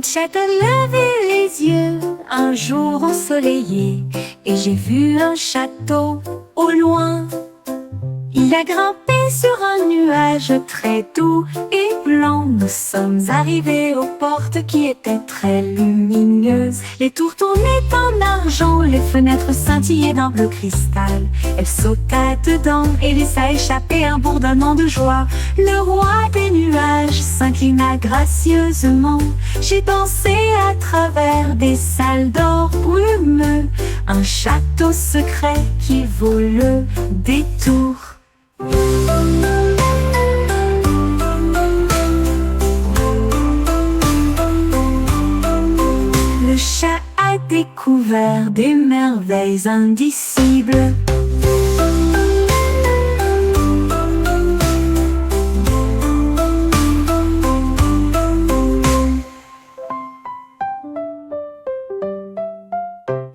Conchette a levé les yeux un jour ensoleillé, et j'ai vu un château au loin. Il a grimpé sur un nuage très doux et blanc. Nous sommes arrivés aux portes qui étaient très lumineuses. Les tours tournaient en argent, les fenêtres scintillaient d'un bleu cristal. Elle sauta dedans et laissa échapper un bourdonnement de joie. Le roi des nuages s'inclina gracieusement. J'ai dansé à travers des salles d'or brumeux, un château secret qui vaut le détour. Le chat a découvert des merveilles indicibles.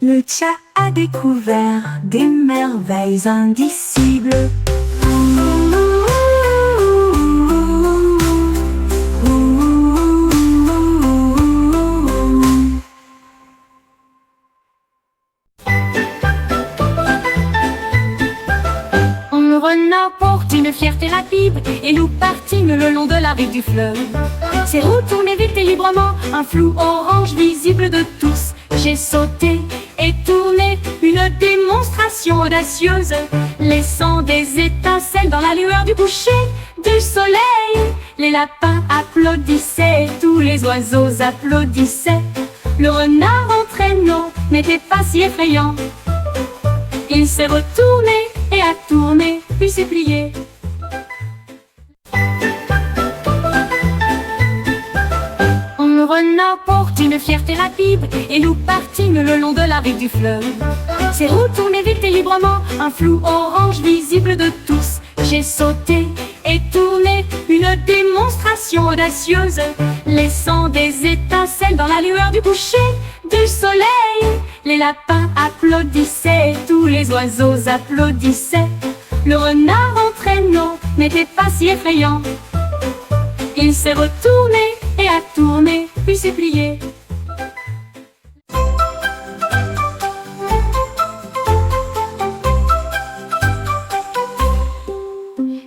Le chat a découvert des merveilles indicibles. Le renard porte une fierté rapide et nous partîmes le long de la rive du fleuve. Ses roues tournaient vite et librement, un flou orange visible de tous. J'ai sauté et tourné, une démonstration audacieuse, laissant des étincelles dans la lueur du coucher du soleil. Les lapins applaudissaient, tous les oiseaux applaudissaient. Le renard en traîneau n'était pas si effrayant. Il s'est retourné et a tourné, puis s'est plié. Le renard porte une fierté rapide et nous partîmes le long de la rive du fleuve. Ses roues tournaient vite et librement, un flou orange visible de tous. J'ai sauté et tourné, une démonstration audacieuse, laissant des étincelles dans la lueur du coucher du soleil. Les lapins applaudissaient, tous les oiseaux applaudissaient. Le renard en traîneau n'était pas si effrayant. Il s'est retourné et a tourné, puis s'est plié.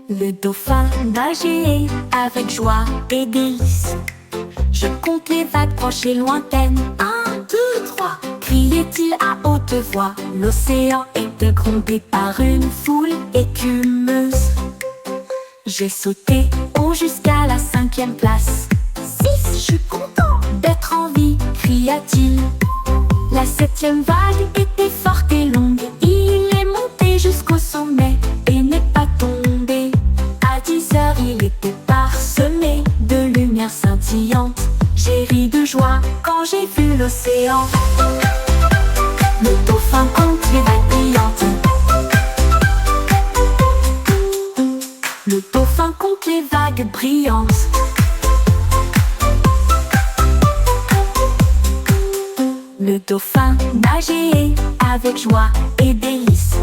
Le dauphin nageait avec joie et délice. Je compte les vagues proches et lointaines. 1, 2, 3, criait-il à haute voix. L'océan était grondé par une foule écumeuse. J'ai sauté haut jusqu'à la 5e place. 6, je suis content d'être en vie, cria-t-il. La 7e vague était forte et longue. Il est monté jusqu'au sommet et n'est pas tombé. À 10 heures, il était parsemé de lumière scintillante. J'ai ri de joie quand j'ai vu l'océan. Le dauphin compte les vagues brillantes. Le dauphin compte les vagues brillantes. Le dauphin nageait avec joie et délice.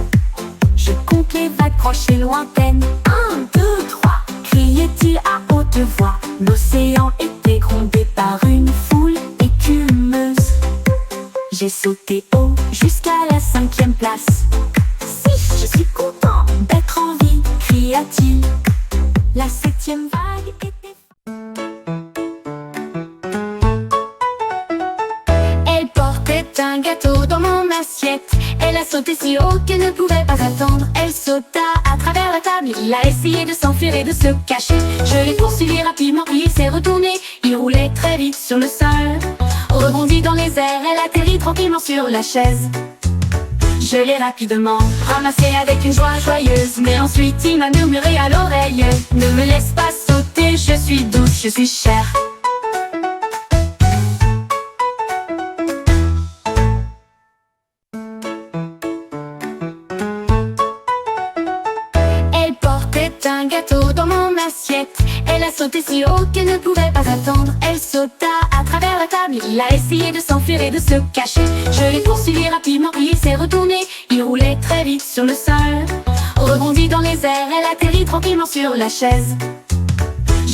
Je compte les vagues proches et lointaines. 1, 2, 3, criait-il à haute voix. L'océan était grondé par une foule écumeuse. J'ai sauté haut jusqu'à la 5e place. 6, je suis content d'être en vie, cria-t-il. La 7e vague était... Elle portait un gâteau dans mon assiette. Elle a sauté si haut qu'elle ne pouvait pas attendre. Elle sauta à travers la table. Il a essayé de s'enfuir et de se cacher. Je l'ai poursuivi rapidement, puis il s'est retourné. Il roulait très vite sur le sol. Rebondit dans les airs, elle atterrit tranquillement sur la chaise. Je l'ai rapidement ramassé avec une joie joyeuse. Mais ensuite il m'a murmuré à l'oreille: ne me laisse pas sauter, je suis douce, je suis chère. Elle portait un gâteau dans mon assiette. Elle a sauté si haut qu'elle ne pouvait pas attendre. Elle sauta à travers la table. Il a essayé de s'enfuir et de se cacher. Je l'ai poursuivi rapidement, puis il s'est retourné. Il roulait très vite sur le sol. Rebondit dans les airs, elle atterrit tranquillement sur la chaise.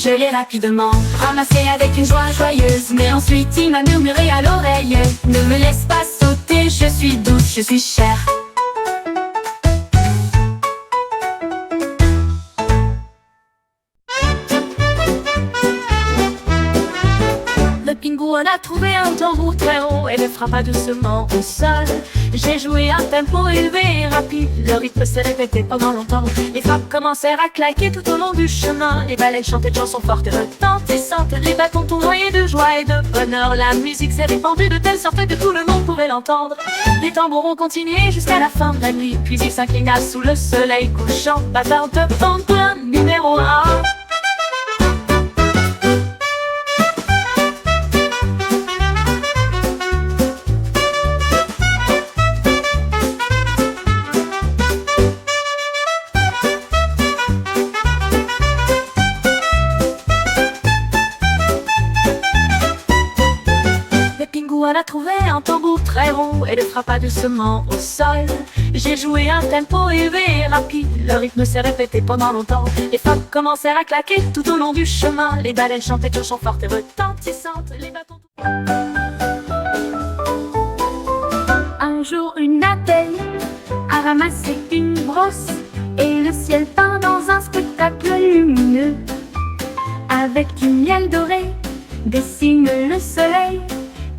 je l'ai rapidement ramassé avec une joie joyeuse. Mais ensuite il m'a murmuré à l'oreille: ne me laisse pas sauter, je suis douce, je suis chère. Le pingouin a trouvé un tambour très haut et le frappa doucement au sol. J'ai joué à tempo élevé et rapide, le rythme s'est répété pendant longtemps. Les frappes commencèrent à claquer tout au long du chemin. Les baleines chantaient de chansons fortes et retentissantes. Les bâtons tournoyaient de joie et de bonheur. La musique s'est répandue de telle sorte que tout le monde pouvait l'entendre. Les tambours ont continué jusqu'à la fin de la nuit, puis il s'inclina sous le soleil couchant. Bâtard de pingouin numéro 1. On a trouvé un tambour très rond et le frappa doucement au sol. J'ai joué un tempo élevé et rapide, le rythme s'est répété pendant longtemps. Les frappes commencèrent à claquer tout au long du chemin. Les baleines chantaient de chansons fortes et retentissantes. Les bâtons... Un jour une abeille a ramassé une brosse et le ciel peint dans un spectacle lumineux. Avec du miel doré dessine le soleil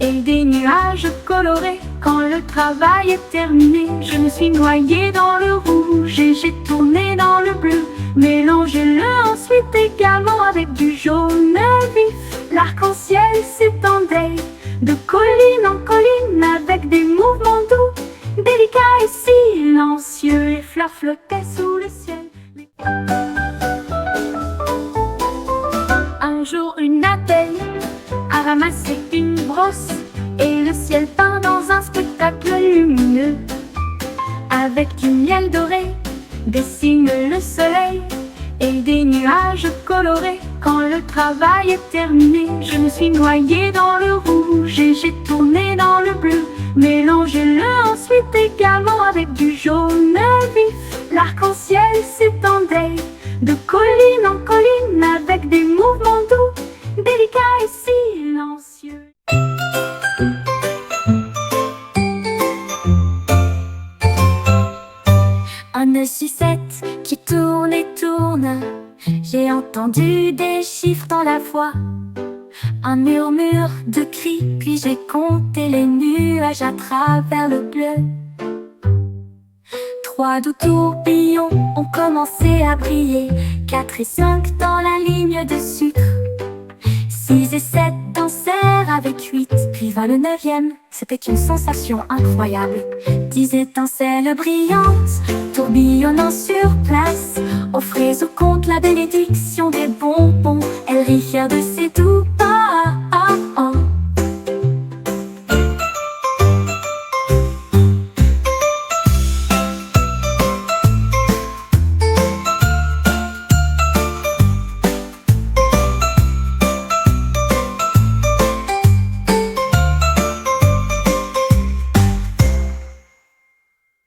et des nuages colorés. Quand le travail est terminé, je me suis noyée dans le rouge et j'ai tourné dans le bleu. Mélangez-le ensuite également avec du jaune vif. L'arc-en-ciel s'étendait de colline en colline avec des mouvements doux, délicats et silencieux. Les fleurs flottaient sous le ciel. Un jour une abeille a ramassé une brosse et le ciel peint dans un spectacle lumineux. Avec du miel doré dessine le soleil et des nuages colorés. Quand le travail est terminé, je me suis noyée dans le rouge et j'ai tourné dans le bleu. Mélangez-le ensuite également avec du jaune vif. L'arc-en-ciel s'étendait de colline en colline avec des mouvements doux, délicats et silencieux. Un sucette qui tourne et tourne, j'ai entendu des chiffres dans la voix. Un murmure de cris, puis j'ai compté les nuages à travers le bleu. 3 doux tourbillons ont commencé à briller, 4 et 5 dans la ligne de sucre. 6 et 7 dansèrent avec 8, puis vint le 9e, c'était une sensation incroyable. 10 étincelles brillantes, tourbillonnant sur place, offraient au compte la bénédiction des bonbons. Elle rit fière de ses doux